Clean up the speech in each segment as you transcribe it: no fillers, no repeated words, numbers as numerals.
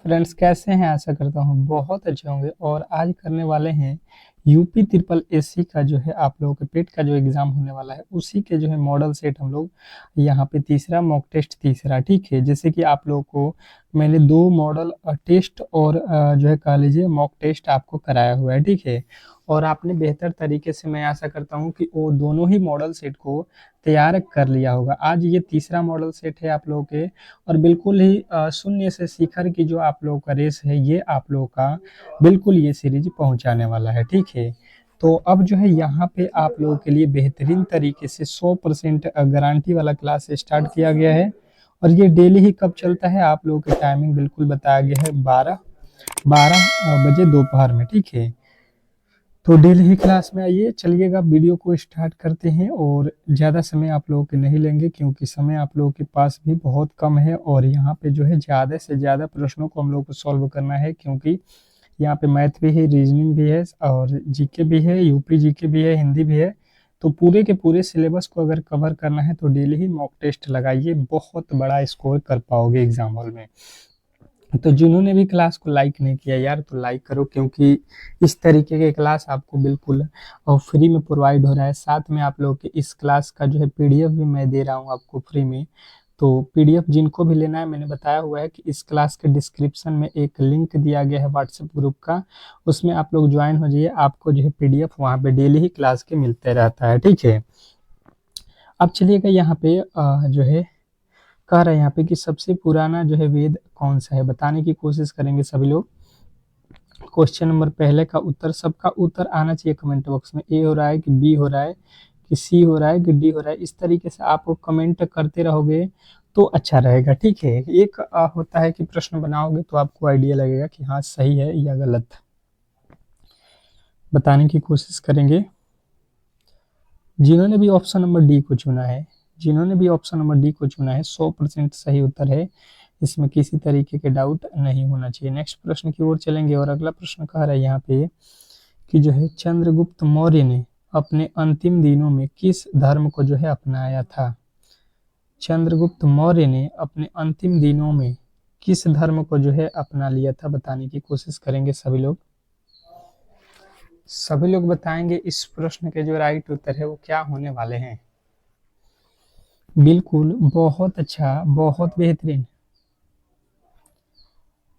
Friends कैसे हैं? आशा करता हूँ बहुत अच्छे होंगे। और आज करने वाले हैं यूपी ट्रिपल एससी का जो है आप लोगों के पेट का जो एग्जाम होने वाला है उसी के जो है मॉडल सेट हम लोग यहाँ पे तीसरा मॉक टेस्ट तीसरा, ठीक है। जैसे कि आप लोगों को मैंने दो मॉडल टेस्ट और जो है कह लीजिए मॉक टेस्ट आपको कराया हुआ है, ठीक है। और आपने बेहतर तरीके से, मैं आशा करता हूँ कि वो दोनों ही मॉडल सेट को तैयार कर लिया होगा। आज ये तीसरा मॉडल सेट है आप लोगों के, और बिल्कुल ही शून्य से शिखर की जो आप लोगों का रेस है ये आप लोगों का बिल्कुल ये सीरीज पहुंचाने वाला है, ठीक है। तो अब जो है यहाँ पे आप लोगों के लिए बेहतरीन तरीके से 100% गारंटी वाला क्लास स्टार्ट किया गया है। और ये डेली ही कब चलता है आप लोगों के टाइमिंग बिल्कुल बताया गया है, 12 बजे दोपहर में, ठीक है। तो डेली ही क्लास में आइए। चलिएगा वीडियो को स्टार्ट करते हैं, और ज़्यादा समय आप लोगों के नहीं लेंगे क्योंकि समय आप लोगों के पास भी बहुत कम है। और यहाँ पे जो है ज़्यादा से ज़्यादा प्रश्नों को हम लोग को सॉल्व करना है, क्योंकि यहाँ पे मैथ भी है, रीजनिंग भी है, और जीके भी है, यूपी जीके भी है, हिंदी भी है। तो पूरे के पूरे सिलेबस को अगर कवर करना है तो डेली ही मॉक टेस्ट लगाइए, बहुत बड़ा स्कोर कर पाओगे एग्जाम हॉल में। तो जिन्होंने भी क्लास को लाइक नहीं किया यार, तो लाइक करो, क्योंकि इस तरीके के क्लास आपको बिल्कुल और फ्री में प्रोवाइड हो रहा है। साथ में आप लोग के इस क्लास का जो है पीडीएफ भी मैं दे रहा हूँ आपको फ्री में। तो पीडीएफ जिनको भी लेना है, मैंने बताया हुआ है कि इस क्लास के डिस्क्रिप्शन में एक लिंक दिया गया है व्हाट्सएप ग्रुप का, उसमें आप लोग ज्वाइन हो जाइए। आपको जो है पीडीएफ वहाँ पे डेली ही क्लास के मिलते रहता है, ठीक है। अब चलिएगा यहाँ पे जो है कह रहे हैं यहाँ पे कि सबसे पुराना जो है वेद कौन सा है, बताने की कोशिश करेंगे सभी लोग। क्वेश्चन नंबर पहले का उत्तर, सबका उत्तर आना चाहिए कमेंट बॉक्स में। ए हो रहा है कि बी हो रहा है कि सी हो रहा है कि डी हो रहा है, इस तरीके से आप कमेंट करते रहोगे तो अच्छा रहेगा, ठीक है। एक होता है कि प्रश्न बनाओगे तो आपको आइडिया लगेगा कि हाँ सही है या गलत, बताने की कोशिश करेंगे। जिन्होंने भी ऑप्शन नंबर डी को चुना है, जिन्होंने भी ऑप्शन नंबर डी को चुना है 100% सही उत्तर है, इसमें किसी तरीके के डाउट नहीं होना चाहिए। नेक्स्ट प्रश्न की ओर चलेंगे, और अगला प्रश्न कह रहा है यहाँ पे कि जो है चंद्रगुप्त मौर्य ने अपने अंतिम दिनों में किस धर्म को जो है अपनाया था। चंद्रगुप्त मौर्य ने अपने अंतिम दिनों में किस धर्म को जो है अपना लिया था, बताने की कोशिश करेंगे सभी लोग। सभी लोग बताएंगे इस प्रश्न के जो राइट उत्तर है वो क्या होने वाले हैं। बिल्कुल, बहुत अच्छा, बहुत बेहतरीन।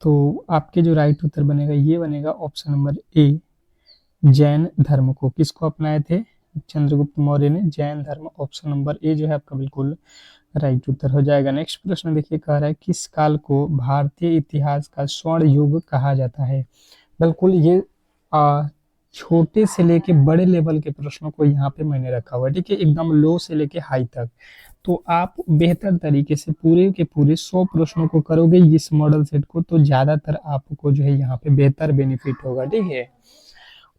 तो आपके जो राइट उत्तर बनेगा ये बनेगा ऑप्शन नंबर ए, जैन धर्म को। किसको अपनाए थे? चंद्रगुप्त मौर्य ने जैन धर्म। ऑप्शन नंबर ए जो है आपका बिल्कुल राइट उत्तर हो जाएगा। नेक्स्ट प्रश्न देखिए, कह रहा है किस काल को भारतीय इतिहास का स्वर्ण युग कहा जाता है। बिल्कुल ये छोटे से लेके बड़े लेवल के प्रश्नों को यहाँ पे मैंने रखा हुआ है, ठीक है, एकदम लो से लेके हाई तक। तो आप बेहतर तरीके से पूरे के पूरे 100 प्रश्नों को करोगे इस मॉडल सेट को, तो ज्यादातर आपको जो है यहाँ पे बेहतर बेनिफिट होगा, ठीक है।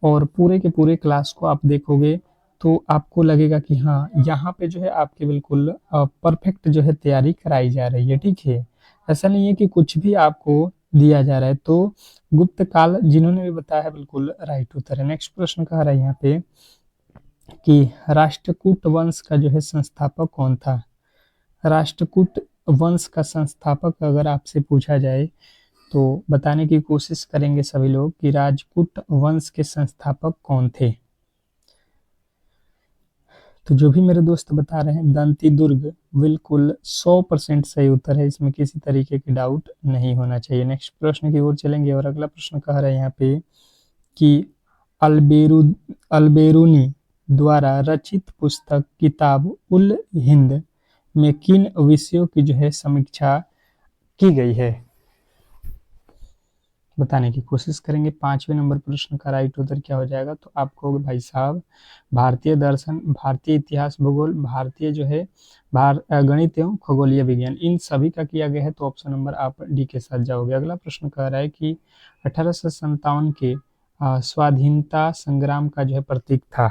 और पूरे के पूरे क्लास को आप देखोगे तो आपको लगेगा कि हाँ यहाँ पे जो है आपके बिल्कुल परफेक्ट जो है तैयारी कराई जा रही है, ठीक है। ऐसा नहीं है कि कुछ भी आपको दिया जा रहा है। तो गुप्त काल जिन्होंने भी बताया है बिल्कुल राइट उत्तर है। नेक्स्ट प्रश्न कह रहा है यहाँ पे कि राष्ट्रकूट वंश का जो है संस्थापक कौन था। राष्ट्रकूट वंश का संस्थापक अगर आपसे पूछा जाए तो बताने की कोशिश करेंगे सभी लोग कि राजपूत वंश के संस्थापक कौन थे। तो जो भी मेरे दोस्त बता रहे हैं दंती दुर्ग, बिल्कुल 100% सही उत्तर है, इसमें किसी तरीके की डाउट नहीं होना चाहिए। नेक्स्ट प्रश्न की ओर चलेंगे, और अगला प्रश्न कह रहा है यहाँ पे कि अल्बेरू अल्बेरूनी द्वारा रचित पुस्तक किताब उल हिंद में किन विषयों की जो है समीक्षा की गई है, बताने की कोशिश करेंगे। 5वें नंबर प्रश्न का राइट उत्तर क्या हो जाएगा, तो आपको भाई साहब भारतीय दर्शन, भारतीय इतिहास, भूगोल, भारतीय जो है गणित एवं खगोलीय विज्ञान, इन सभी का किया गया है। तो ऑप्शन नंबर आप डी के साथ जाओगे। अगला प्रश्न कह रहा है कि 1857 के स्वाधीनता संग्राम का जो है प्रतीक था।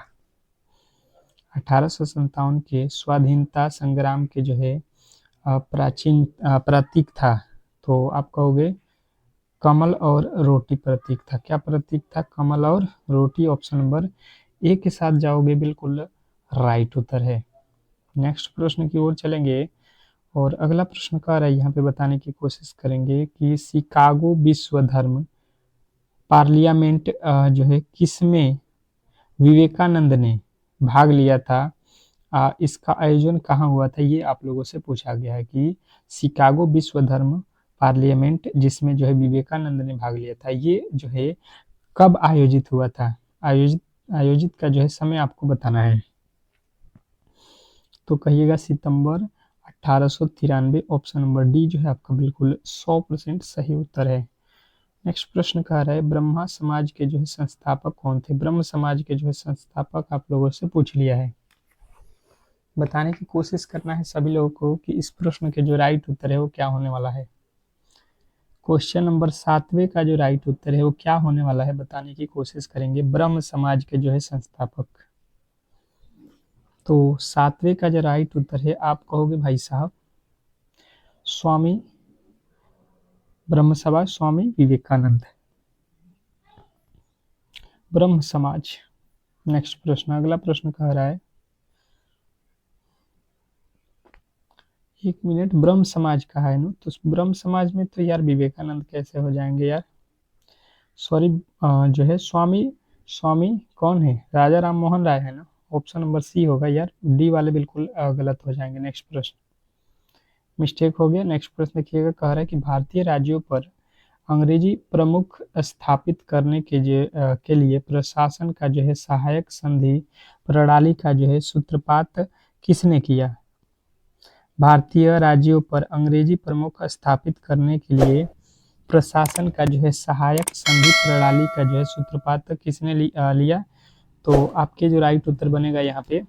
1857 के स्वाधीनता संग्राम के जो है प्राचीन प्रतीक था, तो आप कहोगे कमल और रोटी प्रतीक था। क्या प्रतीक था? कमल और रोटी। ऑप्शन नंबर ए के साथ जाओगे, बिल्कुल राइट उत्तर है। नेक्स्ट प्रश्न की ओर चलेंगे, और अगला प्रश्न कह रहा है, यहाँ पे बताने की कोशिश करेंगे कि शिकागो विश्व धर्म पार्लियामेंट जो है किसमें विवेकानंद ने भाग लिया था। इसका आयोजन कहाँ हुआ था, ये आप लोगों से पूछा गया है कि शिकागो विश्व धर्म पार्लियामेंट जिसमें जो है विवेकानंद ने भाग लिया था, ये जो है कब आयोजित हुआ था। आयोजित आयोजित का जो है समय आपको बताना है। तो कहिएगा सितंबर 1893। ऑप्शन नंबर डी जो है आपका बिल्कुल 100% सही उत्तर है। नेक्स्ट प्रश्न कह रहा है, ब्रह्मा समाज के जो है संस्थापक कौन थे। ब्रह्म समाज के जो है संस्थापक आप लोगों से पूछ लिया है। बताने की कोशिश करना है सभी लोगों को कि इस प्रश्न के जो राइट उत्तर है वो क्या होने वाला है। क्वेश्चन नंबर 7वें का जो राइट उत्तर है वो क्या होने वाला है, बताने की कोशिश करेंगे। ब्रह्म समाज के जो है संस्थापक। तो 7वें का जो राइट उत्तर है आप कहोगे भाई साहब स्वामी ब्रह्म समाज स्वामी विवेकानंद, ब्रह्म समाज। नेक्स्ट प्रश्न, अगला प्रश्न कह रहा है, 1 मिनट, ब्रह्म समाज कहा है ना, तो ब्रह्म समाज में तो यार विवेकानंद कैसे हो जाएंगे यार। सॉरी, जो है स्वामी स्वामी कौन है, राजा राम मोहन राय है ना। ऑप्शन नंबर सी होगा यार, डी वाले बिल्कुल गलत हो जाएंगे। नेक्स्ट प्रश्न, मिस्टेक हो गया। नेक्स्ट प्रश्न देखिएगा, कह रहा है कि भारतीय राज्यों पर अंग्रेजी प्रमुख स्थापित करने के लिए प्रशासन का जो है सहायक संधि प्रणाली का जो है सूत्रपात किसने किया। भारतीय राज्यों पर अंग्रेजी प्रमुख स्थापित करने के लिए प्रशासन का जो है सहायक संधि प्रणाली का जो है सूत्रपात किसने लिया। तो आपके जो राइट उत्तर बनेगा यहाँ पे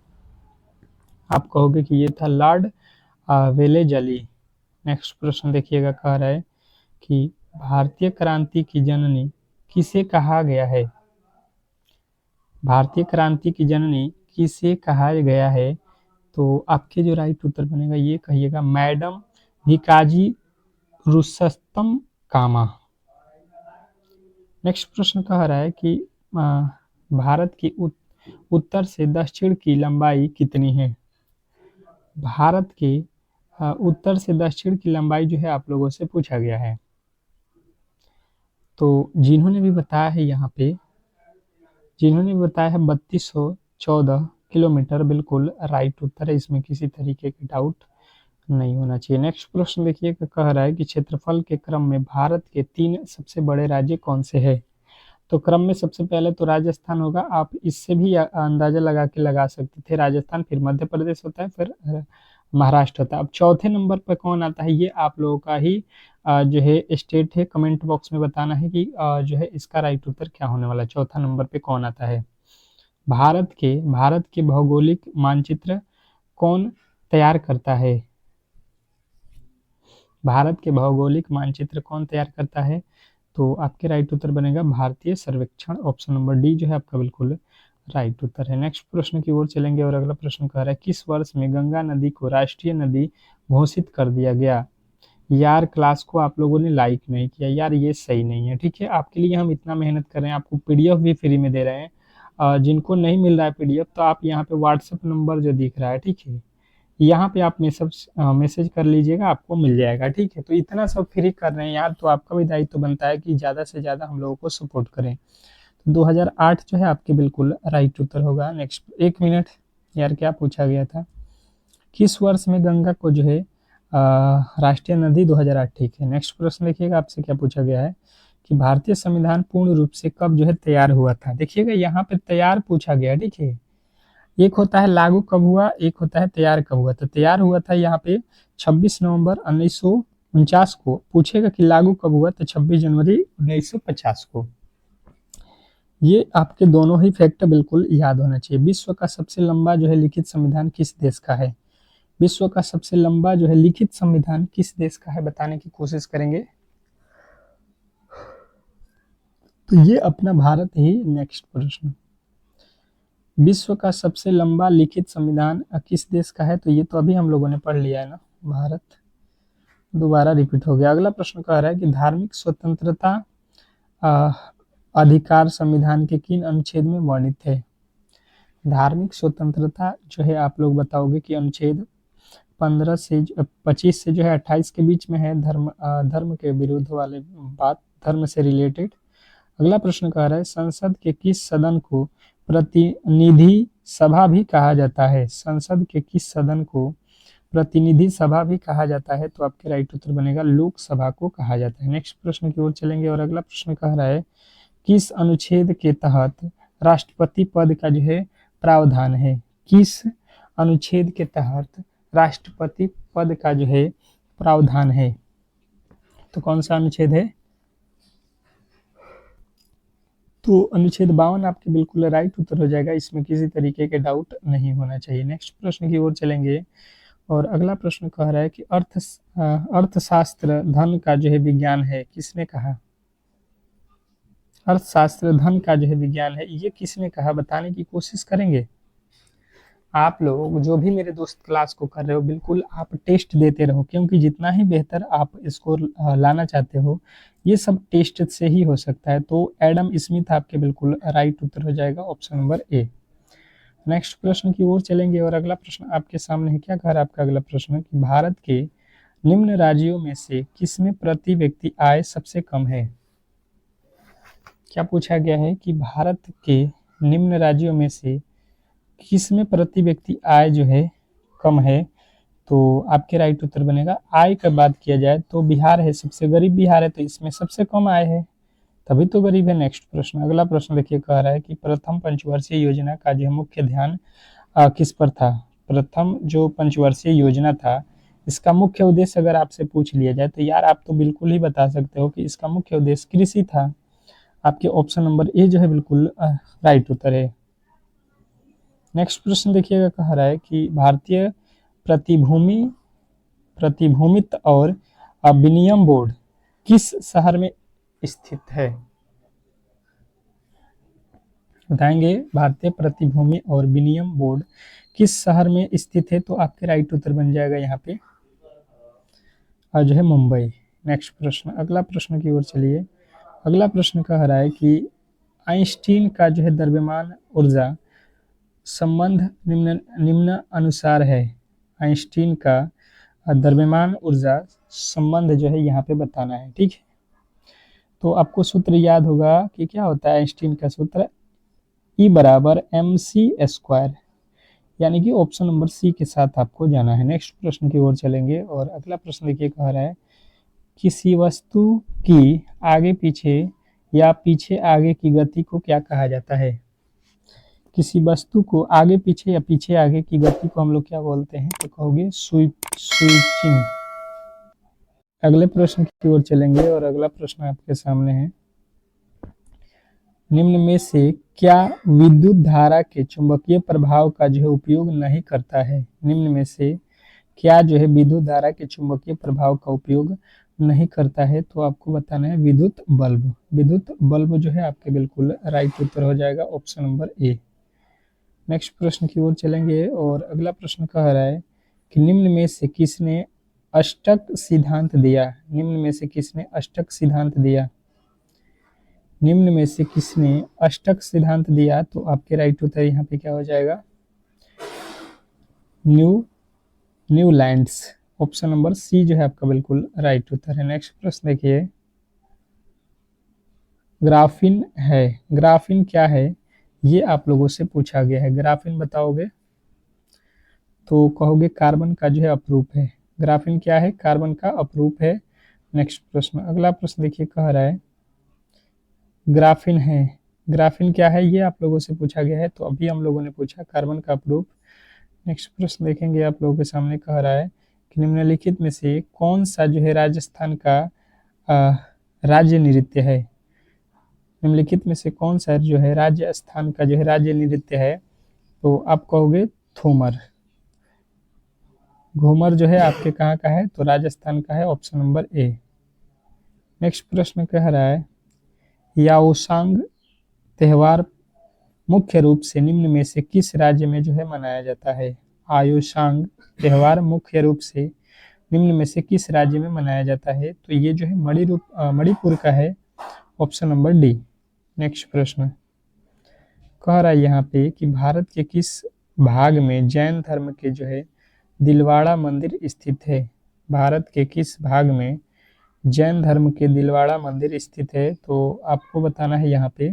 आप कहोगे कि ये था लॉर्ड वेलेजली। नेक्स्ट प्रश्न देखिएगा, कह रहा है कि भारतीय क्रांति की जननी किसे कहा गया है। भारतीय क्रांति की जननी किसे कहा गया है, तो आपके जो राइट उत्तर बनेगा ये कहिएगा मैडम भिकाजी रुस्तम कामा। नेक्स्ट प्रश्न कह रहा है कि भारत की उत्तर से दक्षिण की लंबाई कितनी है। भारत के उत्तर से दक्षिण की लंबाई जो है आप लोगों से पूछा गया है। तो जिन्होंने भी बताया है यहाँ पे, जिन्होंने भी बताया है 3214 किलोमीटर बिल्कुल राइट उत्तर है, इसमें किसी तरीके की डाउट नहीं होना चाहिए। नेक्स्ट प्रश्न देखिए, कह रहा है कि क्षेत्रफल के क्रम में भारत के 3 सबसे बड़े राज्य कौन से हैं। तो क्रम में सबसे पहले तो राजस्थान होगा, आप इससे भी अंदाजा लगा सकते थे। राजस्थान, फिर मध्य प्रदेश होता है, फिर महाराष्ट्र होता है। अब चौथे नंबर पर कौन आता है ये आप लोगों का ही जो है स्टेट है। कमेंट बॉक्स में बताना है कि जो है इसका राइट उत्तर क्या होने वाला है, चौथा नंबर पे कौन आता है। भारत के भौगोलिक मानचित्र कौन तैयार करता है। भारत के भौगोलिक मानचित्र कौन तैयार करता है, तो आपके राइट उत्तर बनेगा भारतीय सर्वेक्षण। ऑप्शन नंबर डी जो है आपका बिल्कुल राइट उत्तर है। नेक्स्ट प्रश्न की ओर चलेंगे और अगला प्रश्न कह रहा है, किस वर्ष में गंगा नदी को राष्ट्रीय नदी घोषित कर दिया गया। यार क्लास को आप लोगों ने लाइक नहीं किया यार, ये सही नहीं है। ठीक है, आपके लिए हम इतना मेहनत कर रहे हैं, आपको पीडीएफ भी फ्री में दे रहे हैं। जिनको नहीं मिल रहा है पीडीएफ, तो आप यहाँ पे व्हाट्सएप नंबर जो दिख रहा है, ठीक है, यहाँ पे आप मैसेज कर लीजिएगा, आपको मिल जाएगा। ठीक है, तो इतना सब फ्री कर रहे हैं यार, तो आपका भी दायित्व बनता है कि ज़्यादा से ज़्यादा हम लोगों को सपोर्ट करें। तो 2008 जो है आपके बिल्कुल राइट उत्तर होगा। नेक्स्ट, 1 मिनट यार, क्या पूछा गया था, किस वर्ष में गंगा को जो है राष्ट्रीय नदी 2008। ठीक है, नेक्स्ट प्रश्न देखिएगा, आपसे क्या पूछा गया है कि भारतीय संविधान पूर्ण रूप से कब जो है तैयार हुआ था। देखिएगा यहाँ पे तैयार पूछा गया, ठीक है, एक होता है लागू कब हुआ, एक होता है तैयार कब हुआ। तो तैयार हुआ था यहाँ पे 26 नवंबर 1949 को। पूछेगा कि लागू कब हुआ, तो 26 जनवरी 1950 को। ये आपके दोनों ही फैक्ट बिल्कुल याद होना चाहिए। विश्व का सबसे लंबा जो है लिखित संविधान किस देश का है। विश्व का सबसे लंबा जो है लिखित संविधान किस देश का है, बताने की कोशिश करेंगे। तो ये अपना भारत ही। नेक्स्ट प्रश्न, विश्व का सबसे लंबा लिखित संविधान किस देश का है, तो ये तो अभी हम लोगों ने पढ़ लिया है ना, भारत। दोबारा रिपीट हो गया। अगला प्रश्न कह रहा है कि धार्मिक स्वतंत्रता अधिकार संविधान के किन अनुच्छेद में वर्णित है। धार्मिक स्वतंत्रता जो है आप लोग बताओगे कि अनुच्छेद 15 से 25 से जो है 28 के बीच में है। धर्म के विरुद्ध वाले बात, धर्म से रिलेटेड। अगला प्रश्न कह रहा है संसद के किस सदन को प्रतिनिधि सभा भी कहा जाता है? संसद के किस सदन को प्रतिनिधि सभा भी कहा जाता है? तो आपके राइट उत्तर बनेगा लोकसभा को कहा जाता है। नेक्स्ट प्रश्न की ओर चलेंगे और अगला प्रश्न कह रहा है किस अनुच्छेद के तहत राष्ट्रपति पद का जो है प्रावधान है? किस अनुच्छेद के तहत राष्ट्रपति पद का जो है प्रावधान है? तो कौन सा अनुच्छेद है? तो अनुच्छेद 52 आपके बिल्कुल राइट उत्तर हो जाएगा, इसमें किसी तरीके के डाउट नहीं होना चाहिए। नेक्स्ट प्रश्न की ओर चलेंगे और अगला प्रश्न कह रहा है कि अर्थशास्त्र धन का जो है विज्ञान है, किसने कहा? अर्थशास्त्र धन का जो है विज्ञान है, ये किसने कहा बताने की कोशिश करेंगे। आप लोग जो भी मेरे दोस्त क्लास को कर रहे हो बिल्कुल आप टेस्ट देते रहो, क्योंकि जितना ही बेहतर आप स्कोर लाना चाहते हो ये सब टेस्ट से ही हो सकता है। तो एडम स्मिथ आपके बिल्कुल राइट उत्तर हो जाएगा, ऑप्शन नंबर ए। नेक्स्ट प्रश्न की ओर चलेंगे और अगला प्रश्न आपके सामने है। क्या कह रहा है आपका अगला प्रश्न कि भारत के निम्न राज्यों में से किसमें प्रति व्यक्ति आय सबसे कम है? क्या पूछा गया है कि भारत के निम्न राज्यों में से किसमें प्रति व्यक्ति आय जो है कम है? तो आपके राइट उत्तर बनेगा, आय का बात किया जाए तो बिहार है, सबसे गरीब बिहार है, तो इसमें सबसे कम आय है, तभी तो गरीब है। नेक्स्ट प्रश्न, अगला प्रश्न देखिए कह रहा है कि प्रथम पंचवर्षीय योजना का जो मुख्य ध्यान किस पर था? प्रथम जो पंचवर्षीय योजना था इसका मुख्य उद्देश्य अगर आपसे पूछ लिया जाए तो यार आप तो बिल्कुल ही बता सकते हो कि इसका मुख्य उद्देश्य कृषि था। आपके ऑप्शन नंबर ए जो है बिल्कुल राइट उत्तर है। नेक्स्ट प्रश्न देखिएगा, कह रहा है कि भारतीय प्रतिभूतित्व और विनिमय बोर्ड किस शहर में स्थित है? बताएंगे भारतीय प्रतिभूति और विनिमय बोर्ड किस शहर में स्थित है? तो आपके राइट उत्तर बन जाएगा यहाँ पे और जो है मुंबई। नेक्स्ट प्रश्न, अगला प्रश्न की ओर चलिए। अगला प्रश्न कह रहा है कि आइंस्टीन का जो है द्रव्यमान ऊर्जा संबंध निम्न अनुसार है। आइंस्टीन का द्रव्यमान ऊर्जा संबंध जो है यहाँ पे बताना है, ठीक है। तो आपको सूत्र याद होगा कि क्या होता है आइंस्टीन का सूत्र, E बराबर mc², यानी कि ऑप्शन नंबर सी के साथ आपको जाना है। नेक्स्ट प्रश्न की ओर चलेंगे और अगला प्रश्न देखिए कह रहा है किसी वस्तु की आगे पीछे या पीछे आगे की गति को क्या कहा जाता है? किसी वस्तु को आगे पीछे या पीछे आगे की गति को हम लोग क्या बोलते हैं? तो कहोगे स्विचिंग। अगले प्रश्न की ओर चलेंगे और अगला प्रश्न आपके सामने है, निम्न में से क्या विद्युत धारा के चुंबकीय प्रभाव का जो है उपयोग नहीं करता है? निम्न में से क्या जो है विद्युत धारा के चुंबकीय प्रभाव का उपयोग नहीं करता है? तो आपको बताना है विद्युत बल्ब। विद्युत बल्ब जो है आपके बिल्कुल राइट उत्तर हो जाएगा, ऑप्शन नंबर ए। नेक्स्ट प्रश्न की ओर चलेंगे और अगला प्रश्न कह रहा है कि निम्न में से किसने अष्टक सिद्धांत दिया? निम्न में से किसने अष्टक सिद्धांत दिया? निम्न में से किसने अष्टक सिद्धांत दिया? तो आपके राइट उत्तर यहाँ पे क्या हो जाएगा, न्यूलैंड्स। ऑप्शन नंबर सी जो है आपका बिल्कुल राइट उत्तर है। नेक्स्ट प्रश्न देखिए, ग्राफीन है, ग्राफीन क्या है ये आप लोगों से पूछा गया है। ग्राफीन बताओगे तो कहोगे कार्बन का जो है अपरूप है। ग्राफीन क्या है? कार्बन का अपरूप है। नेक्स्ट प्रश्न, अगला प्रश्न देखिए कह रहा है ग्राफीन है, ग्राफीन क्या है ये आप लोगों से पूछा गया है, तो अभी हम लोगों ने पूछा कार्बन का अपरूप। नेक्स्ट प्रश्न देखेंगे आप लोगों के सामने, कह रहा है कि निम्नलिखित में से कौन सा जो है राजस्थान का राज्य नृत्य है? निम्नलिखित में से कौन सा जो है राजस्थान का जो है राज्य नृत्य है? तो आप कहोगे थूमर। घूमर जो है आपके कहाँ का है? तो राजस्थान का है, ऑप्शन नंबर ए। नेक्स्ट प्रश्न कह रहा है याओसांग त्योहार मुख्य रूप से निम्न में से किस राज्य में जो है मनाया जाता है? आयोसांग त्योहार मुख्य रूप से निम्न में से किस राज्य में मनाया जाता है? तो ये जो है मणिपुर का है, ऑप्शन नंबर डी। नेक्स्ट प्रश्न कह रहा है यहाँ पे कि भारत के किस भाग में जैन धर्म के जो है दिलवाड़ा मंदिर स्थित है? भारत के किस भाग में जैन धर्म के दिलवाड़ा मंदिर स्थित है? तो आपको बताना है यहाँ पे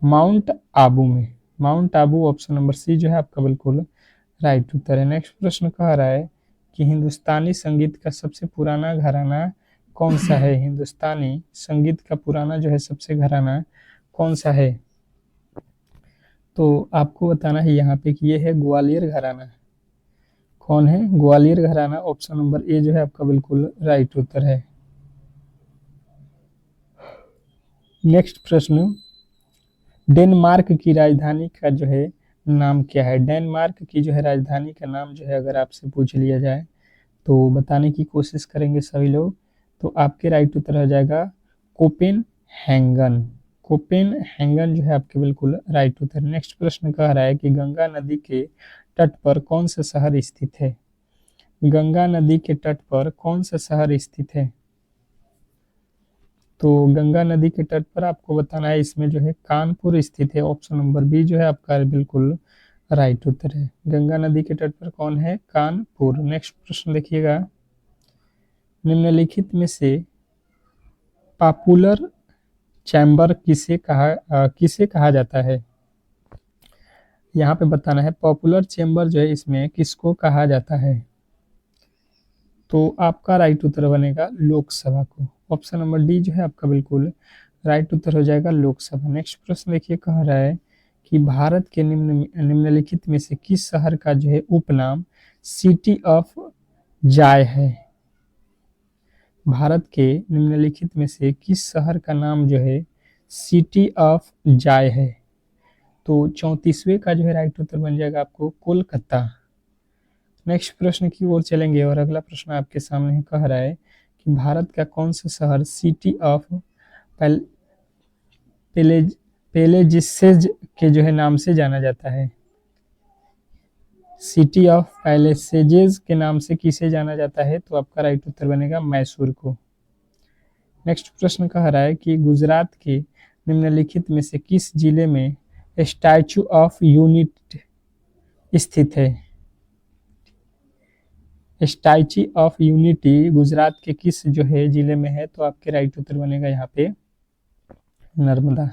माउंट आबू में। Mount Abu option number C जो है आपका बिल्कुल राइट उत्तर है। नेक्स्ट प्रश्न कह रहा है कि हिंदुस्तानी संगीत का सबसे पुराना घराना कौन सा है? हिंदुस्तानी संगीत का पुराना जो है सबसे घराना कौन सा है? तो आपको बताना है यहाँ पे कि ये है ग्वालियर घराना। कौन है? ग्वालियर घराना। ऑप्शन नंबर ए जो है आपका बिल्कुल राइट उत्तर है। नेक्स्ट प्रश्न, डेनमार्क की राजधानी का जो है नाम क्या है? डेनमार्क की जो है राजधानी का नाम जो है अगर आपसे पूछ लिया जाए तो बताने की कोशिश करेंगे सभी लोग, तो आपके राइट उत्तर हो जाएगा कोपेनहेगन। कोपेनहेगन जो है आपके बिल्कुल राइट उत्तर। नेक्स्ट प्रश्न कह रहा है कि गंगा नदी के तट पर कौन सा शहर स्थित है? गंगा नदी के तट पर कौन सा शहर स्थित है? तो गंगा नदी के तट पर आपको बताना है इसमें जो है कानपुर स्थित है। ऑप्शन नंबर बी जो है आपका बिल्कुल राइट उत्तर है। गंगा नदी के तट पर कौन है? कानपुर। नेक्स्ट प्रश्न देखिएगा, निम्नलिखित में से पॉपुलर चैम्बर किसे कहा जाता है? यहाँ पे बताना है पॉपुलर चैम्बर जो है इसमें किसको कहा जाता है? तो आपका राइट उत्तर बनेगा लोकसभा को। ऑप्शन नंबर डी जो है आपका बिल्कुल राइट उत्तर हो जाएगा लोकसभा। नेक्स्ट प्रश्न देखिए, कह रहा है कि भारत के निम्नलिखित में से किस शहर का जो है उपनाम सिटी ऑफ जाय है? भारत के निम्नलिखित में से किस शहर का नाम जो है सिटी ऑफ जाय है? तो 34वें का जो है राइट उत्तर बन जाएगा आपको कोलकाता। नेक्स्ट प्रश्न की ओर चलेंगे और अगला प्रश्न आपके सामने कह रहा है कि भारत का कौन सा शहर सिटी ऑफ पैलेसेज के जो है नाम से जाना जाता है? सिटी ऑफ पैलेसेजेस के नाम से किसे जाना जाता है? तो आपका राइट उत्तर बनेगा मैसूर को। नेक्स्ट प्रश्न कह रहा है कि गुजरात के निम्नलिखित में से किस जिले में स्टैचू ऑफ यूनिटी स्थित है? स्टैचू ऑफ यूनिटी गुजरात के किस जो है जिले में है? तो आपके राइट उत्तर बनेगा यहाँ पे नर्मदा।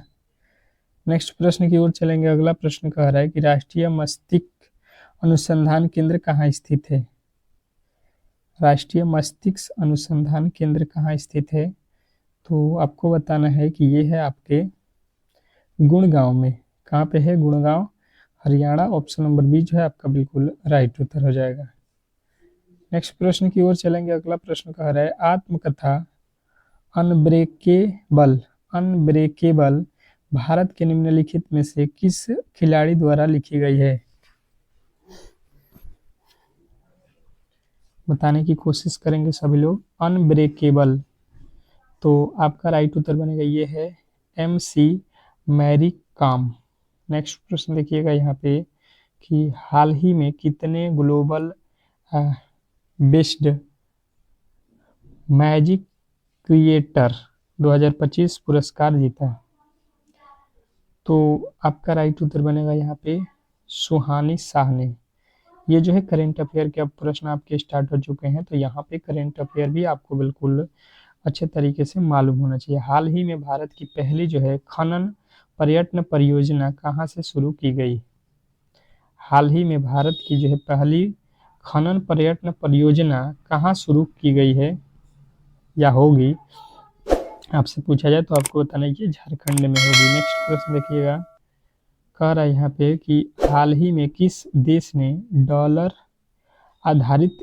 नेक्स्ट प्रश्न की ओर चलेंगे। अगला प्रश्न कह रहा है कि राष्ट्रीय मस्तिष्क अनुसंधान केंद्र कहाँ स्थित है? राष्ट्रीय मस्तिष्क अनुसंधान केंद्र कहाँ स्थित है? तो आपको बताना है कि ये है आपके गुड़गांव में। कहाँ पे है? Gurgaon, Haryana. Option number B जो है आपका बिल्कुल राइट उत्तर हो जाएगा। नेक्स्ट प्रश्न की ओर चलेंगे। अगला प्रश्न कह रहा है आत्मकथा अनब्रेकेबल अनब्रेकेबल भारत के निम्नलिखित में से किस खिलाड़ी द्वारा लिखी गई है? बताने की कोशिश करेंगे सभी लोग। अनब्रेकेबल, तो आपका राइट उत्तर बनेगा ये है MC मैरी कॉम। नेक्स्ट प्रश्न देखिएगा यहाँ पे कि हाल ही में कितने ग्लोबल बेस्ड मैजिक क्रिएटर 2025 पुरस्कार जीता? तो आपका राइट उत्तर बनेगा यहाँ पे सुहानी शाह ने। ये जो है करेंट अफेयर के अब प्रश्न आपके स्टार्ट हो चुके हैं, तो यहाँ पे करेंट अफेयर भी आपको बिल्कुल अच्छे तरीके से मालूम होना चाहिए। हाल ही में भारत की पहली जो है खनन पर्यटन परियोजना कहाँ से शुरू की गई? हाल ही में भारत की जो है पहली खनन पर्यटन परियोजना कहाँ शुरू की गई है या होगी, आपसे पूछा जाए तो आपको बताना है कि झारखंड में होगी। नेक्स्ट प्रश्न देखिएगा, कह रहा है यहाँ पे कि हाल ही में किस देश ने डॉलर आधारित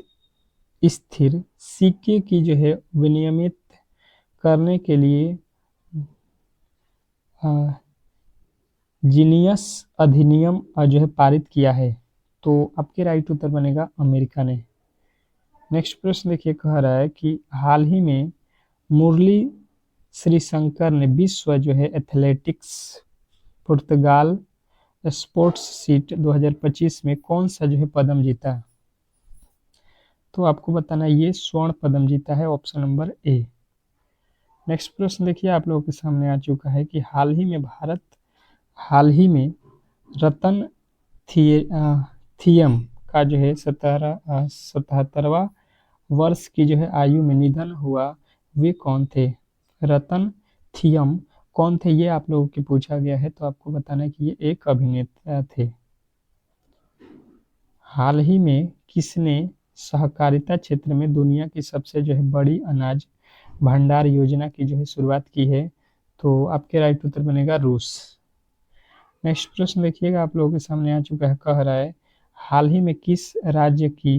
स्थिर सिक्के की जो है विनियमित करने के लिए जीनियस अधिनियम जो है पारित किया है? तो आपके राइट उत्तर बनेगा अमेरिका ने। नेक्स्ट प्रश्न देखिए, कह रहा है कि हाल ही में मुरली श्रीशंकर ने विश्व जो है एथलेटिक्स पुर्तगाल स्पोर्ट्स सीट 2025 में कौन सा जो है पदम जीता? तो आपको बताना है ये स्वर्ण पदम जीता है। Option number A. नेक्स्ट प्रश्न देखिए आप लोगों के सामने आ चुका है कि हाल ही में रतन थियम का जो है 77वां वर्ष की जो है आयु में निधन हुआ, वे कौन थे? रतन थियम कौन थे, ये आप लोगों की पूछा गया है, तो आपको बताना है कि ये एक अभिनेता थे। हाल ही में किसने सहकारिता क्षेत्र में दुनिया की सबसे जो है बड़ी अनाज भंडार योजना की जो है शुरुआत की है? तो आपके राइट उत्तर बनेगा रूस। नेक्स्ट प्रश्न देखिएगा, आप लोगों के सामने आ चुका है, कह रहा है हाल ही में किस राज्य की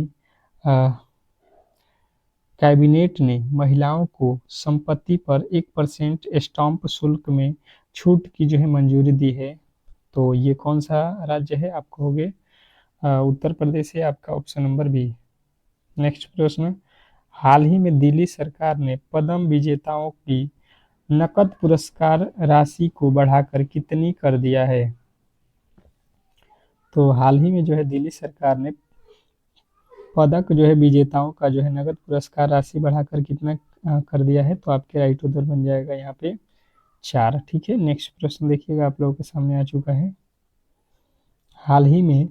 कैबिनेट ने महिलाओं को संपत्ति पर 1% स्टाम्प शुल्क में छूट की जो है मंजूरी दी है? तो ये कौन सा राज्य है? आप कहोगे उत्तर प्रदेश है आपका ऑप्शन नंबर बी। नेक्स्ट प्रश्न, हाल ही में दिल्ली सरकार ने पद्म विजेताओं की नकद पुरस्कार राशि को बढ़ाकर कितनी कर दिया है? तो हाल ही में जो है दिल्ली सरकार ने पदक जो है विजेताओं का जो है नगद पुरस्कार राशि बढ़ाकर कितना कर दिया है? तो आपके राइट उत्तर बन जाएगा यहाँ पे 4। ठीक है, नेक्स्ट प्रश्न देखिएगा, आप लोगों के सामने आ चुका है, हाल ही में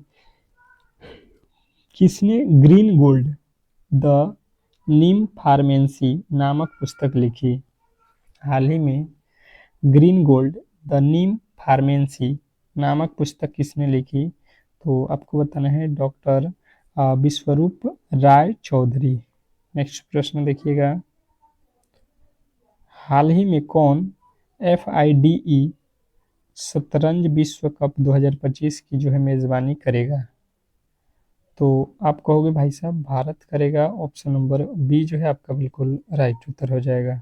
किसने green gold the Neem pharmacy नामक पुस्तक लिखी? हाल ही में green gold the Neem pharmacy नामक पुस्तक किसने लिखी? तो आपको बताना है डॉक्टर विश्वरूप राय चौधरी। नेक्स्ट प्रश्न देखिएगा, हाल ही में कौन FIDE शतरंज विश्व कप 2025 की जो है मेजबानी करेगा? तो आप कहोगे भाई साहब भारत करेगा, ऑप्शन नंबर बी जो है आपका बिल्कुल राइट उत्तर हो जाएगा।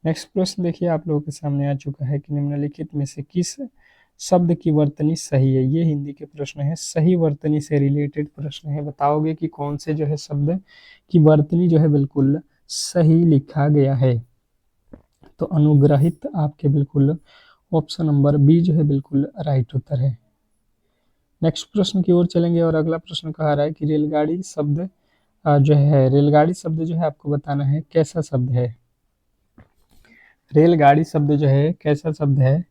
नेक्स्ट प्रश्न देखिए, आप लोगों के सामने आ चुका है कि निम्नलिखित में से किस शब्द की वर्तनी सही है? ये हिंदी के प्रश्न है, सही वर्तनी से रिलेटेड प्रश्न है, बताओगे कि कौन से जो है शब्द की वर्तनी जो है बिल्कुल सही लिखा गया है? तो अनुग्रहित आपके बिल्कुल ऑप्शन नंबर बी जो है बिल्कुल राइट उत्तर है। नेक्स्ट प्रश्न की ओर चलेंगे और अगला प्रश्न कहा रहा है कि रेलगाड़ी शब्द जो है, रेलगाड़ी शब्द जो है आपको बताना है कैसा शब्द है? रेलगाड़ी शब्द जो है कैसा शब्द है?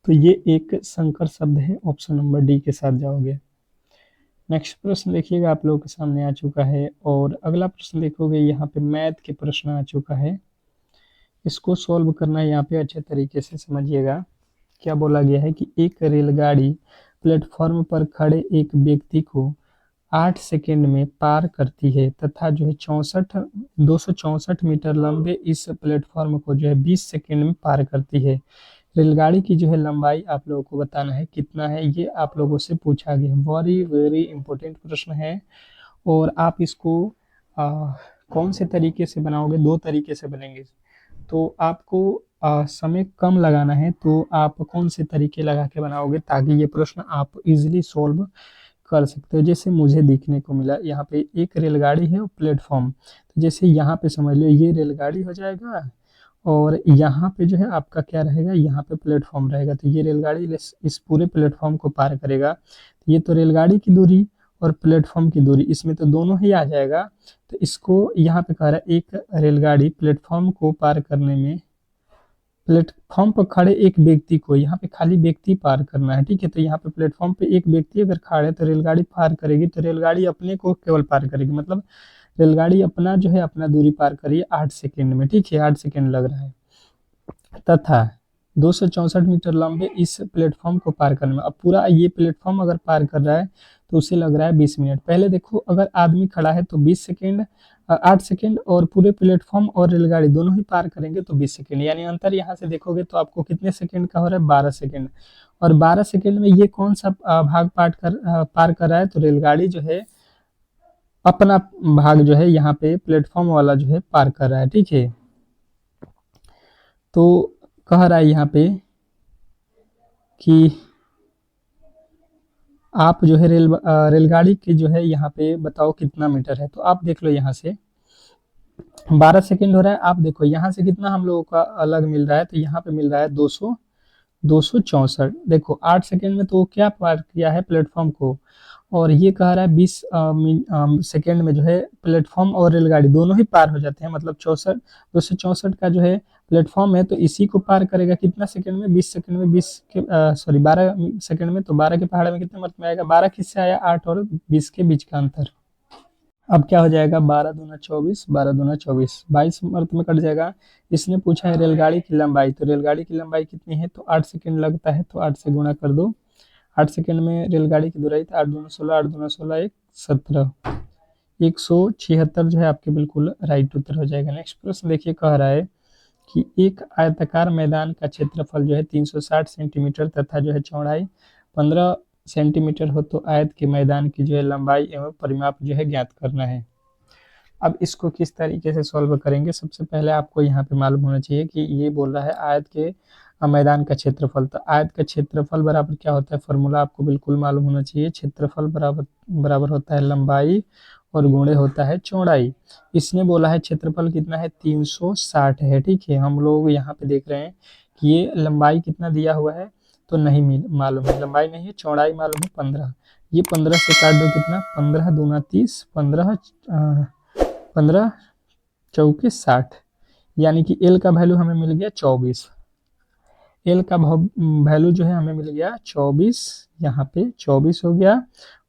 तो ये एक संकर शब्द है, ऑप्शन नंबर डी के साथ जाओगे। नेक्स्ट प्रश्न देखिएगा, आप लोगों के सामने आ चुका है और अगला प्रश्न देखोगे, यहाँ पे मैथ के प्रश्न आ चुका है, इसको सॉल्व करना है यहाँ पे अच्छे तरीके से समझिएगा। क्या बोला गया है कि एक रेलगाड़ी प्लेटफॉर्म पर खड़े एक व्यक्ति को 8 सेकेंड में पार करती है तथा जो है 264 मीटर लंबे इस प्लेटफॉर्म को जो है 20 सेकेंड में पार करती है। रेलगाड़ी की जो है लंबाई आप लोगों को बताना है कितना है, ये आप लोगों से पूछा गया। वेरी वेरी इंपॉर्टेंट प्रश्न है और आप इसको कौन से तरीके से बनाओगे? 2 तरीके से बनेंगे। तो आपको समय कम लगाना है, तो आप कौन से तरीके लगा के बनाओगे ताकि ये प्रश्न आप इजीली सॉल्व कर सकते हो? जैसे मुझे देखने को मिला, यहाँ पे एक रेलगाड़ी है और प्लेटफॉर्म, तो जैसे यहाँ पे समझ लो ये रेलगाड़ी हो जाएगा और यहाँ पे जो है आपका क्या रहेगा, यहाँ पे प्लेटफॉर्म रहेगा, तो ये रेलगाड़ी इस पूरे प्लेटफॉर्म को पार करेगा। ये तो रेलगाड़ी की दूरी और प्लेटफॉर्म की दूरी, इसमें तो दोनों ही आ जाएगा। तो इसको यहाँ पे कह रहा है एक रेलगाड़ी प्लेटफॉर्म को पार करने में, प्लेटफॉर्म पर खड़े एक व्यक्ति को, यहाँ पे खाली व्यक्ति पार करना है, ठीक है। तो यहाँ पे प्लेटफॉर्म पे एक व्यक्ति अगर खड़ा है तो रेलगाड़ी पार करेगी, तो रेलगाड़ी अपने को केवल पार करेगी, मतलब रेलगाड़ी अपना जो है अपना दूरी पार करिए 8 सेकेंड में, ठीक है, 8 सेकेंड लग रहा है, तथा 264 मीटर लंबे इस प्लेटफॉर्म को पार करने में, अब पूरा ये प्लेटफॉर्म अगर पार कर रहा है तो उसे लग रहा है 20 मिनट। पहले देखो अगर आदमी खड़ा है तो 20 सेकेंड 8 सेकेंड और पूरे प्लेटफॉर्म और रेलगाड़ी दोनों ही पार करेंगे तो 20 सेकेंड, यानी अंतर यहाँ से देखोगे तो आपको कितने सेकेंड का हो रहा है? 12 सेकेंड। और 12 सेकेंड में ये कौन सा भाग पार कर रहा है? तो रेलगाड़ी जो है अपना भाग जो है यहाँ पे प्लेटफॉर्म वाला जो है पार कर रहा है, ठीक है। तो कह रहा है यहाँ पे कि आप जो है रेलगाड़ी की जो है यहाँ पे बताओ कितना मीटर है? तो आप देख लो यहाँ से 12 सेकेंड हो रहा है, आप देखो यहाँ से कितना हम लोगों का अलग मिल रहा है, तो यहाँ पे मिल रहा है 264। देखो 8 सेकेंड में तो क्या पार किया है प्लेटफॉर्म को, और ये कह रहा है 20 सेकेंड में जो है प्लेटफॉर्म और रेलगाड़ी दोनों ही पार हो जाते हैं, मतलब 264 का जो है प्लेटफॉर्म है तो इसी को पार करेगा कितना सेकंड में, 20 सेकंड में, 20 के सॉरी 12 सेकंड में। तो 12 के पहाड़ में कितने मर्त में आएगा, 12 किससे आया, 8 और 20 के बीच का अंतर। अब क्या हो जाएगा, 12 दूना 24, 12 दूना 24, 22 अर्थ में कट जाएगा। इसने पूछा है रेलगाड़ी की लंबाई, तो रेलगाड़ी की लंबाई कितनी है, तो 8 सेकंड लगता है, तो 8 से गुणा कर दो। 8 सेकंड में रेलगाड़ी की दूरी, 8 दूना 16, 8 दूना 16, 1 17, 176 जो है आपके बिल्कुल राइट उत्तर हो जाएगा। नेक्स्ट प्रश्न देखिए, कह रहा है कि एक आयताकार मैदान का क्षेत्रफल जो है 360 सेंटीमीटर तथा जो है चौड़ाई 15 सेंटीमीटर हो, तो आयत के मैदान की जो है लंबाई एवं परिमाप जो है ज्ञात करना है। अब इसको किस तरीके से सॉल्व करेंगे, सबसे पहले आपको यहाँ पे मालूम होना चाहिए कि ये बोल रहा है आयत के मैदान का क्षेत्रफल। तो आयत का क्षेत्रफल बराबर क्या होता है, फॉर्मूला आपको बिल्कुल मालूम होना चाहिए। क्षेत्रफल बराबर बराबर होता है लंबाई और गुणे होता है चौड़ाई। इसने बोला है क्षेत्रफल कितना है, 360 है। ठीक है, हम लोग यहाँ पे देख रहे हैं कि ये लंबाई कितना दिया हुआ है, तो नहीं मालूम है, लंबाई नहीं है, चौड़ाई मालूम है 15। ये 15 से काट दो, कितना, 15 दूना 30, 15 चौके 60, यानी कि एल का वैल्यू हमें मिल गया 24। एल का वैल्यू जो है हमें मिल गया 24, यहाँ पे 24 हो गया।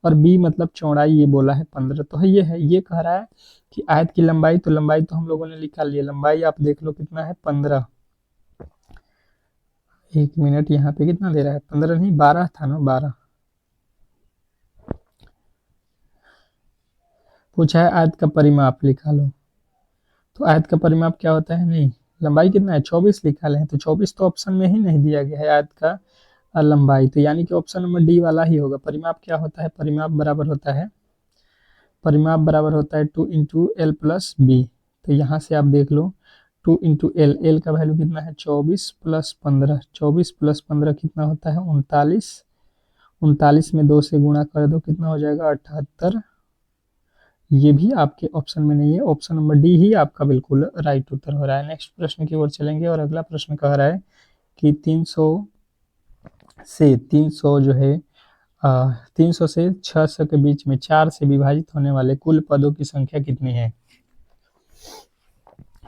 और बी मतलब चौड़ाई ये बोला है 15, तो ये है, ये कह रहा है कि आयत की लंबाई, तो लंबाई तो हम लोगों ने निकाल लिया, लंबाई आप देख लो कितना है 15। 1 मिनट, यहाँ पे कितना दे रहा है, 15 नहीं 12 था ना, 12। पूछा है आयत का परिमाप निकालो, तो आयत का परिमाप क्या होता है, नहीं लंबाई कितना है 24 लिखा है, तो 24 तो ऑप्शन में ही नहीं दिया गया है आयत का लंबाई, तो यानी कि ऑप्शन नंबर डी वाला ही होगा। परिमाप क्या होता है, परिमाप बराबर होता है, परिमाप बराबर होता है 2 इंटू एल प्लस बी। तो यहाँ से आप देख लो 2 इंटू एल, एल का वैल्यू कितना है 24 प्लस 15, 24 प्लस 15 कितना होता है 39, 39 में 2 से गुणा कर दो, कितना हो जाएगा 78। ये भी आपके ऑप्शन में नहीं है, ऑप्शन नंबर डी ही आपका बिल्कुल राइट उत्तर हो रहा है। नेक्स्ट प्रश्न की ओर चलेंगे और अगला प्रश्न कह रहा है कि 300 से 300 जो है 300 से 600 के बीच में 4 से विभाजित होने वाले कुल पदों की संख्या कितनी है।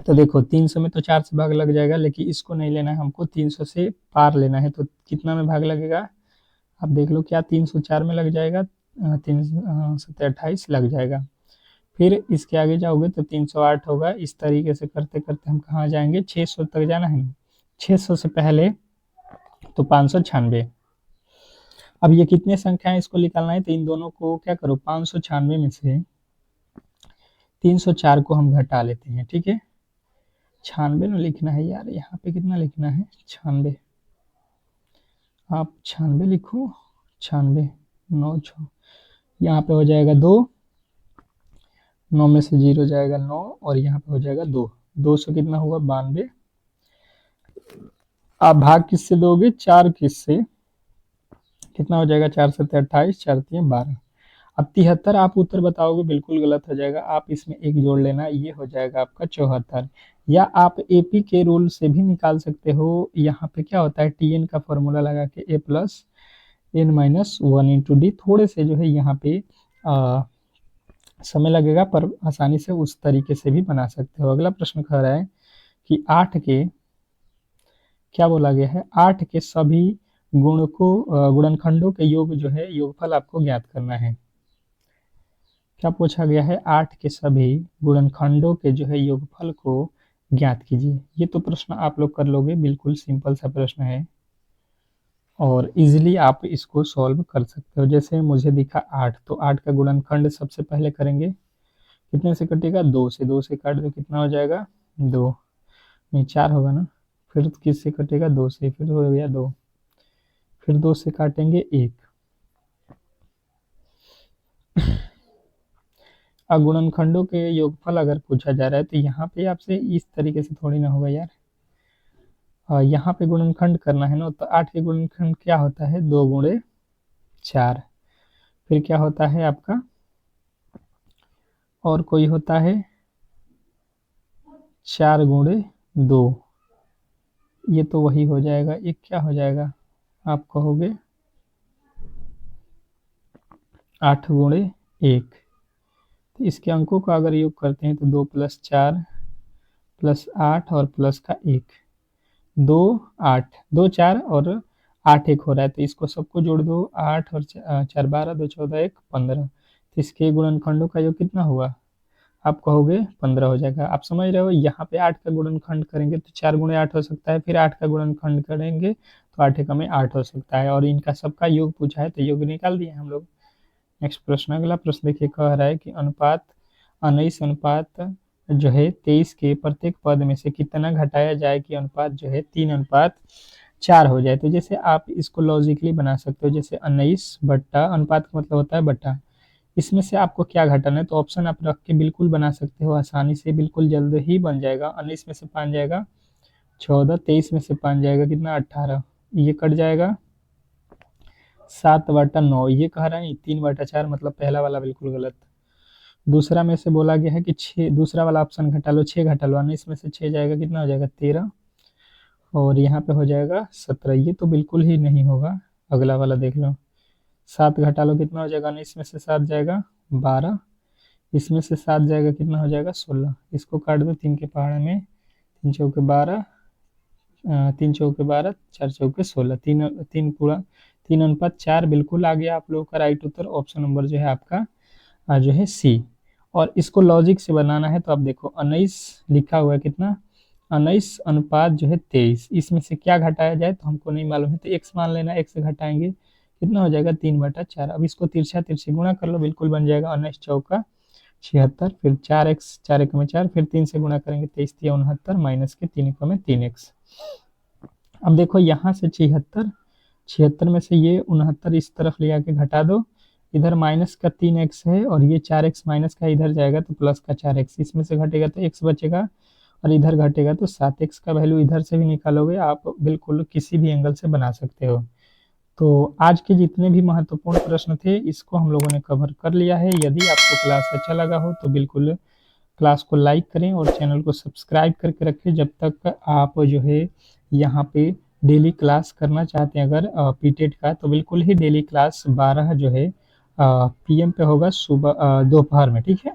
तो देखो 300 में तो 4 से भाग लग जाएगा, लेकिन इसको नहीं लेना है हमको, 300 से पार लेना है, तो कितना में भाग लगेगा, आप देख लो, क्या 304 में लग जाएगा, 3 7 लग जाएगा। फिर इसके आगे जाओगे तो 308 होगा। इस तरीके से करते करते हम कहाँ जाएंगे, 600 तक जाना है ना, 600 से पहले तो 596। अब ये कितने संख्या है इसको निकालना है, तो इन दोनों को क्या करो, 596 में से 304 को हम घटा लेते हैं। ठीक है, 96 ना लिखना है यार, यहाँ पे कितना लिखना है 96, आप 96 लिखो, 96 9 6, यहाँ पे हो जाएगा 2, 9 में से 0 जाएगा 9, और यहाँ पे हो जाएगा 2, 200 कितना हुआ 92। आप भाग किससे दोगे, 4 किससे, कितना हो जाएगा 4 7 28, 4 3 12। अब 73 आप उत्तर बताओगे, बिल्कुल गलत हो जाएगा, आप इसमें एक जोड़ लेना, ये हो जाएगा आपका 74। या आप एपी के रूल से भी निकाल सकते हो, यहाँ पे क्या होता है टीएन का फॉर्मूला लगा के a plus n minus 1 into d, थोड़े से जो है यहाँ पे समय लगेगा, पर आसानी से उस तरीके से भी बना सकते हो। अगला प्रश्न कह रहा है कि 8 के, क्या बोला गया है, 8 के सभी गुणनखंडों के योग जो है योगफल आपको ज्ञात करना है। क्या पूछा गया है, 8 के सभी गुणनखंडों के जो है योगफल को ज्ञात कीजिए। ये तो प्रश्न आप लोग कर लोगे, बिल्कुल सिंपल सा प्रश्न है और इजीली आप इसको सॉल्व कर सकते हो। जैसे मुझे दिखा 8, तो 8 का गुणनखंड सबसे पहले करेंगे, कितने से कटेगा, 2 से, 2 से काट दो, कितना हो जाएगा 2, नहीं 4 होगा ना, फिर किससे कटेगा 2 से, फिर हो गया 2, फिर 2 से काटेंगे 1। अब गुणनखंडों के योगफल अगर पूछा जा रहा है तो यहाँ पे आपसे इस तरीके से थोड़ी ना होगा यार, यहाँ पे गुणनखंड करना है ना, तो 8 के गुणनखंड क्या होता है, 2 गुणे 4, फिर क्या होता है आपका, और कोई होता है 4 गुणे 2, ये तो वही हो जाएगा, एक क्या हो जाएगा, आप कहोगे 8 गुणे 1। तो इसके अंकों का अगर योग करते हैं तो 2 + 4 प्लस 8 और प्लस का 1, 2 8, 2 4 और 8 1 हो रहा है, तो इसको सबको जोड़ दो। 8 और 4 12, 2 14 1 15, तो इसके गुणनखंडों का योग कितना हुआ? आप कहोगे 15 हो जाएगा। आप समझ रहे हो, यहाँ पे 8 का गुणनखंड करेंगे तो 4 गुणे 8 हो सकता है, फिर 8 का गुणनखंड करेंगे तो 8 एकम में 8 हो सकता है, और इनका सबका योग पूछा है तो योग निकाल दिए हम लोग। नेक्स्ट प्रश्न, अगला प्रश्न देखिए, कह रहा है कि अनुपात 19 अनुपात जो है 23 के प्रत्येक पद में से कितना घटाया जाए कि अनुपात जो है 3:4 हो जाए। तो जैसे आप इसको लॉजिकली बना सकते हो, जैसे 19 बट्टा, अनुपात का मतलब होता है बट्टा, इसमें से आपको क्या घटाना है, तो ऑप्शन आप रख के बिल्कुल बना सकते हो आसानी से, बिल्कुल जल्द ही बन जाएगा। 19 में से 5 जाएगा 14, 23 में से 5 जाएगा कितना 18, ये कट जाएगा 7/9, ये कह रहा है 3/4, मतलब पहला वाला बिल्कुल गलत। दूसरा में से बोला गया है कि 6, दूसरा वाला ऑप्शन घटा लो, 6 घटा लो, 19 में से 6 जाएगा कितना हो जाएगा 13, और यहाँ पे हो जाएगा 17, ये तो बिल्कुल ही नहीं होगा। अगला वाला देख लो, 7 घटा लो कितना हो जाएगा, 19 में से 7 जाएगा 12, इसमें से 7 जाएगा कितना हो जाएगा 16, इसको काट दो 3 के पहाड़ में, 3 चौके 12, 3 चौके 12, 4 चौके 16, 3:4 बिल्कुल आ गया आप लोगों का राइट उत्तर। ऑप्शन नंबर जो है आपका जो है सी। और इसको लॉजिक से बनाना है तो आप देखो 19 लिखा हुआ है कितना, 19 अनुपात जो है 23, इसमें से क्या घटाया जाए तो हमको नहीं मालूम है, तो x मान लेना, x से घटाएंगे कितना हो जाएगा 3/4। अब इसको तिरछा तिरछी गुणा कर लो, बिल्कुल बन जाएगा 19 चौका 76, फिर 4x, 4 एकम में 4, फिर 3 से गुणा करेंगे 23 तिया 69, माइनस के 3 एकम में 3x। अब देखो यहाँ से 76, 76 में से ये 69 इस तरफ ले आके घटा दो, इधर माइनस का 3x है, और ये 4x माइनस का इधर जाएगा तो प्लस का 4x, इसमें से घटेगा तो x बचेगा, और इधर घटेगा तो 7x का वैल्यू इधर से भी निकालोगे आप, बिल्कुल किसी भी एंगल से बना सकते हो। तो आज के जितने भी महत्वपूर्ण प्रश्न थे इसको हम लोगों ने कवर कर लिया है। यदि आपको क्लास अच्छा लगा हो तो बिल्कुल क्लास को लाइक करें और चैनल को सब्सक्राइब करके रखें। जब तक आप जो है यहाँ पे डेली क्लास करना चाहते हैं अगर पीटेट का, तो बिल्कुल ही डेली क्लास 12 जो है पीएम पे होगा, सुबह दोपहर में, ठीक है।